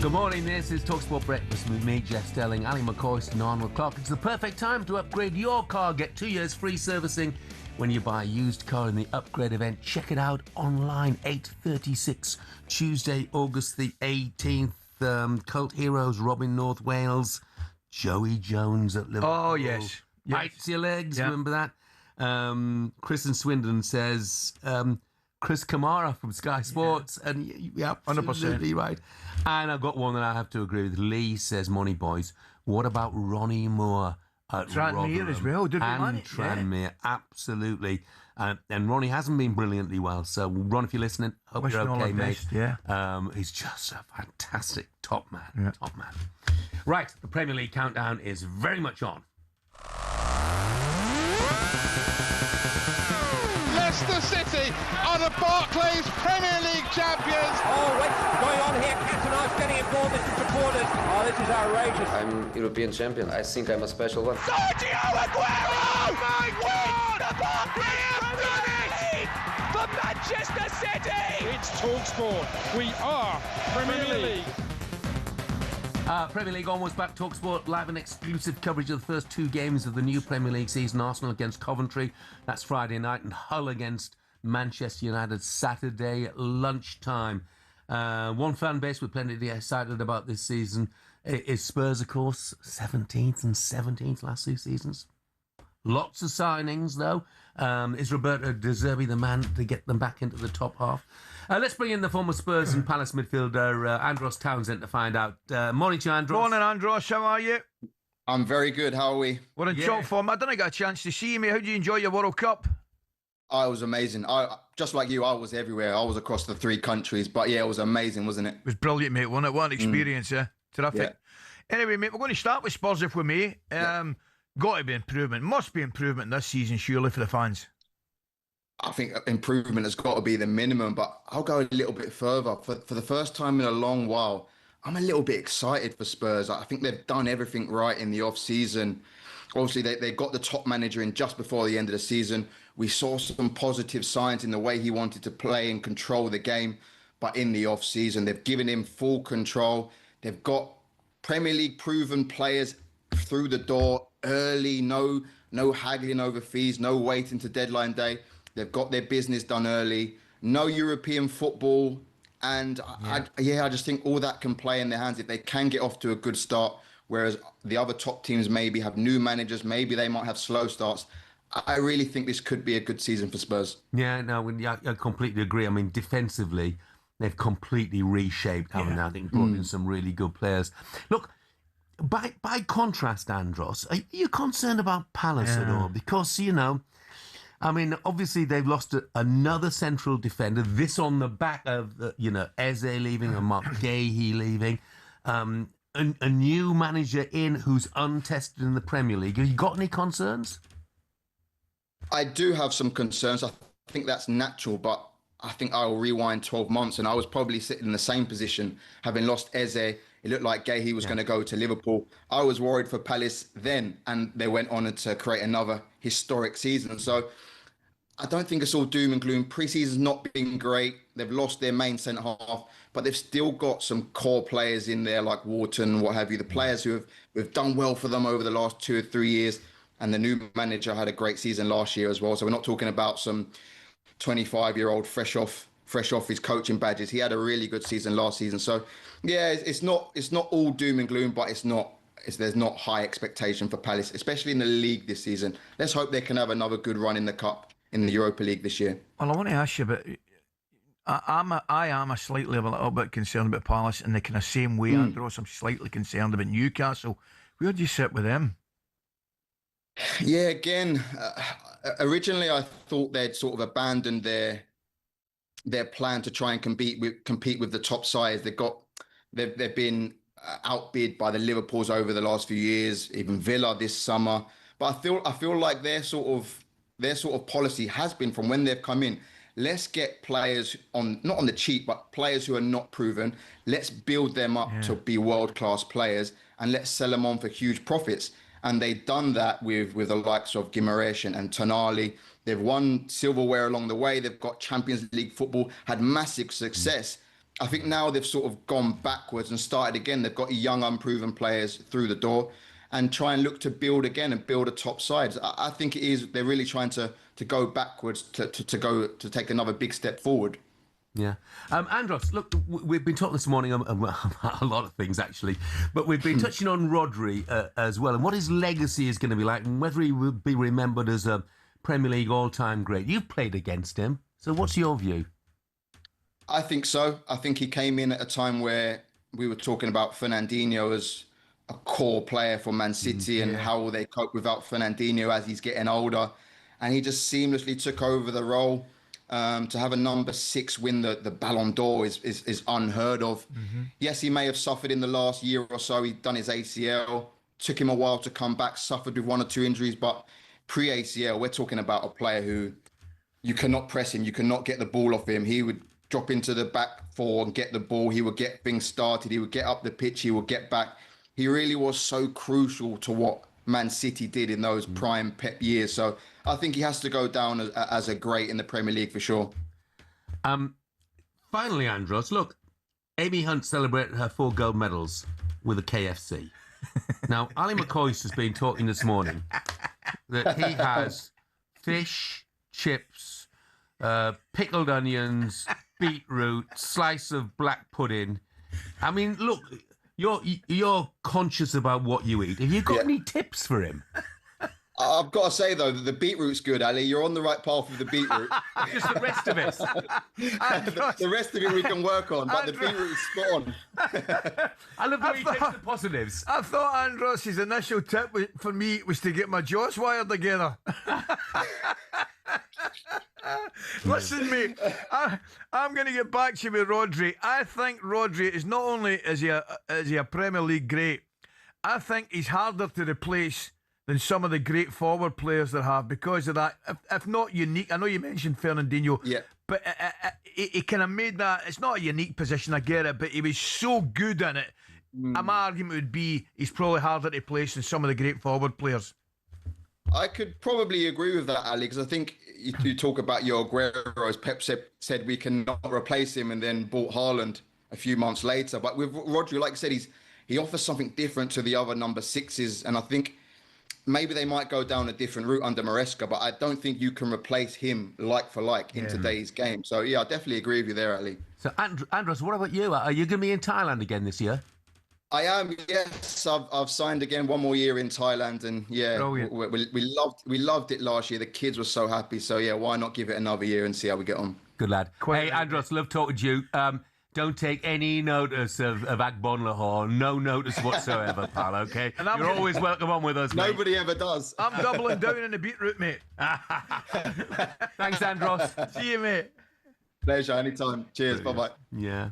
Good morning, this is talkSPORT Breakfast with me, Jeff Stelling, Ali McCoy and Arnold Clark. It's the perfect time to upgrade your car. Get 2 years free servicing when you buy a used car in the upgrade event. Check it out online, 8:36, Tuesday, August the 18th. Cult heroes, Robin North Wales, Joey Jones at Liverpool. Oh, yes. Bites your legs, Yeah. remember that? Chris in Swindon says... Chris Kamara from Sky Sports, and you're absolutely 100%. right. And I've got one that I have to agree with. Lee says, Money Boys, what about Ronnie Moore at Tranmere as well, did we, and man? Tranmere, absolutely. And Ronnie hasn't been brilliantly well. So, Ron, if you're listening, hope Wish you're him all okay, the mate. best, yeah. He's just a fantastic top man. Yeah. Top man. Right, the Premier League countdown is very much on. Leicester City are the Barclays Premier League champions. Oh, what's going on here? Cantona getting involved with the supporters. Oh, this is outrageous. I'm European champion. I think I'm a special one. Sergio Aguero! Oh my God! The Barclays for Manchester City! It's talkSPORT. We are Premier League. Premier League almost back. talkSPORT live and exclusive coverage of the first two games of the new Premier League season. Arsenal against Coventry, that's Friday night, and Hull against Manchester United Saturday lunchtime. One fan base with plenty to be excited about this season is Spurs, of course, 17th and 17th last two seasons. Lots of signings, though. Is Roberto Zerbi the man to get them back into the top half? Let's bring in the former Spurs and Palace midfielder, Andros Townsend, to find out. Morning to you, Andros. Morning, Andros. How are you? I'm very good. How are we? We're in top form. I didn't get a chance to see you, mate. How did you enjoy your World Cup? I was amazing. I just like you, I was everywhere. I was across the 3 countries. But yeah, it was amazing, wasn't it? It was brilliant, mate, wasn't it? What an experience, Terrific. Yeah. Anyway, mate, we're going to start with Spurs, if we may. Got to be improvement. Must be improvement this season, surely, for the fans. I think improvement has got to be the minimum, but I'll go a little bit further. For the first time in a long while, I'm a little bit excited for Spurs. I think they've done everything right in the off-season. Obviously, they got the top manager in just before the end of the season. We saw some positive signs in the way he wanted to play and control the game. But in the off-season, they've given him full control. They've got Premier League proven players through the door early, no haggling over fees, no waiting to deadline day. They've got their business done early, no European football. And I just think all that can play in their hands if they can get off to a good start, whereas the other top teams maybe have new managers, maybe they might have slow starts. I really think this could be a good season for Spurs. Yeah, no, I completely agree. I mean, defensively, they've completely reshaped, haven't they? I think brought in some really good players. Look, by contrast, Andros, are you concerned about Palace at all? Because, I mean, obviously they've lost another central defender. This on the back of, Eze leaving and Mark Gahey leaving. A new manager in who's untested in the Premier League. Have you got any concerns? I do have some concerns. I think that's natural, but I think I'll rewind 12 months and I was probably sitting in the same position, having lost Eze. It looked like Gahey was going to go to Liverpool. I was worried for Palace then, and they went on to create another historic season. So I don't think it's all doom and gloom. Pre-season's not been great. They've lost their main centre-half, but they've still got some core players in there like Wharton, what have you, the players who have done well for them over the last 2 or 3 years. And the new manager had a great season last year as well. So we're not talking about some 25-year-old fresh off his coaching badges. He had a really good season last season. So yeah, it's not all doom and gloom, but there's not high expectation for Palace, especially in the league this season. Let's hope they can have another good run in the cup in the Europa League this year. Well, I want to ask you about. I am a little bit concerned about Palace in the kind of same way, Andros. I'm slightly concerned about Newcastle. Where do you sit with them? Yeah, again, originally I thought they'd sort of abandoned their plan to try and compete with the top sides. They've been outbid by the Liverpools over the last few years, even Villa this summer. But I feel like their sort of policy has been from when they've come in. Let's get players not on the cheap, but players who are not proven. Let's build them up to be world-class players and let's sell them on for huge profits. And they've done that with the likes of Guimaraes and Tonali. They've won silverware along the way. They've got Champions League football, had massive success. I think now they've sort of gone backwards and started again. They've got young, unproven players through the door and try and look to build again and build a top side. I think they're really trying to go backwards to take another big step forward. Yeah. Andros, look, we've been talking this morning about a lot of things, actually, but we've been touching on Rodri as well and what his legacy is going to be like and whether he will be remembered as a Premier League all-time great. You've played against him, so what's your view? I think so. I think he came in at a time where we were talking about Fernandinho as a core player for Man City and how will they cope without Fernandinho as he's getting older. And he just seamlessly took over the role. To have a number 6 win the Ballon d'Or is unheard of. Yes, he may have suffered in the last year or so. He'd done his ACL. Took him a while to come back, suffered with 1 or 2 injuries. But pre-ACL, we're talking about a player who you cannot press him. You cannot get the ball off him. He would drop into the back 4 and get the ball. He would get things started. He would get up the pitch. He would get back. He really was so crucial to what Man City did in those prime Pep years. So I think he has to go down as a great in the Premier League for sure. Finally, Andros, look, Amy Hunt celebrated her 4 gold medals with a KFC. Now, Ali McCoy's has been talking this morning that he has fish, chips, pickled onions, beetroot, slice of black pudding. I mean, look, you're conscious about what you eat. Have you got any tips for him? I've got to say, though, that the beetroot's good, Ali. You're on the right path with the beetroot. Just the rest of it. The rest of it we can work on, but the beetroot's spot on. I love the way he takes the positives. I thought Andros' initial tip for me was to get my jaws wired together. Listen, mate, I'm going to get back to you with Rodri. I think Rodri is not only is he a Premier League great, I think he's harder to replace than some of the great forward players that have because of that. If not unique, I know you mentioned Fernandinho, but he kind of made that. It's not a unique position, I get it, but he was so good in it. My argument would be he's probably harder to replace than some of the great forward players. I could probably agree with that, Ali, because I think you talk about your Aguero, as Pep said we cannot replace him and then bought Haaland a few months later. But with Rodri, like I said, he offers something different to the other number 6s. And I think maybe they might go down a different route under Maresca, but I don't think you can replace him like for like in today's game. So, yeah, I definitely agree with you there, Ali. So, Andros, what about you? Are you going to be in Thailand again this year? I am, yes. I've signed again 1 more year in Thailand, and we loved it last year. The kids were so happy. So yeah, why not give it another year and see how we get on? Good lad. Hey, Andros, love talking to you. Don't take any notice of Agbon Lahore. No notice whatsoever, pal. Okay, and you're always welcome on with us, mate. Nobody ever does. I'm doubling down in the beetroot, mate. Thanks, Andros. See you, mate. Pleasure. Anytime. Cheers. Bye-bye. Yeah.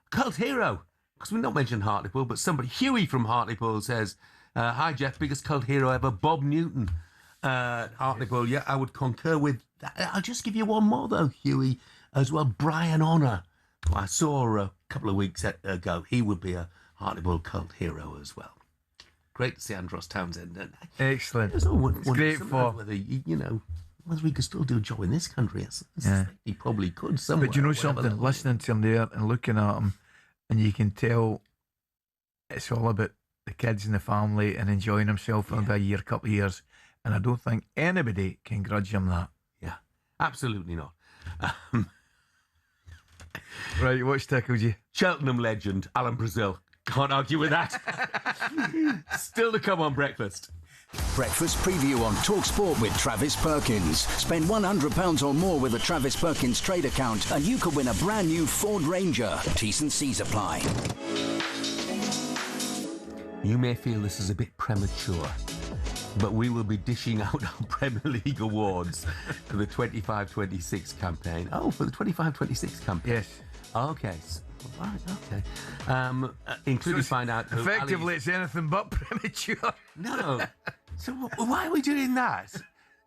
Cult hero. Because we've not mentioned Hartlepool, but somebody, Huey from Hartlepool, says, hi, Jeff, biggest cult hero ever, Bob Newton. Hartlepool, yeah, I would concur with that. I'll just give you one more, though, Huey, as well. Brian Honour, who I saw a couple of weeks ago. He would be a Hartlepool cult hero as well. Great to see Andros Townsend. Excellent. It's great for whether, whether we could still do a job in this country. He probably could somewhere. But you know something? Listening to him there and looking at him, and you can tell it's all about the kids and the family and enjoying himself for about a year, couple of years. And I don't think anybody can grudge him that. Yeah, absolutely not. Right, what's tickled you? Cheltenham legend, Alan Brazil. Can't argue with that. Still to come on breakfast. Breakfast preview on talkSPORT with Travis Perkins. Spend £100 or more with a Travis Perkins trade account and you could win a brand new Ford Ranger. T's and C's apply. You may feel this is a bit premature, but we will be dishing out our Premier League awards for the 25-26 campaign. Oh, for the 25-26 campaign? Yes. Okay. Right, okay. Including find out... Effectively, it's anything but premature. No. So why are we doing that?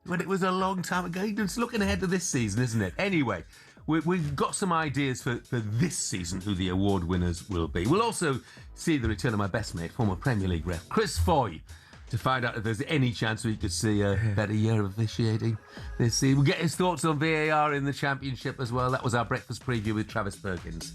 When it was a long time ago. It's looking ahead to this season, isn't it? Anyway, we've got some ideas for this season, who the award winners will be. We'll also see the return of my best mate, former Premier League ref, Chris Foy, to find out if there's any chance we could see a better year of officiating this season. We'll get his thoughts on VAR in the Championship as well. That was our breakfast preview with Travis Perkins.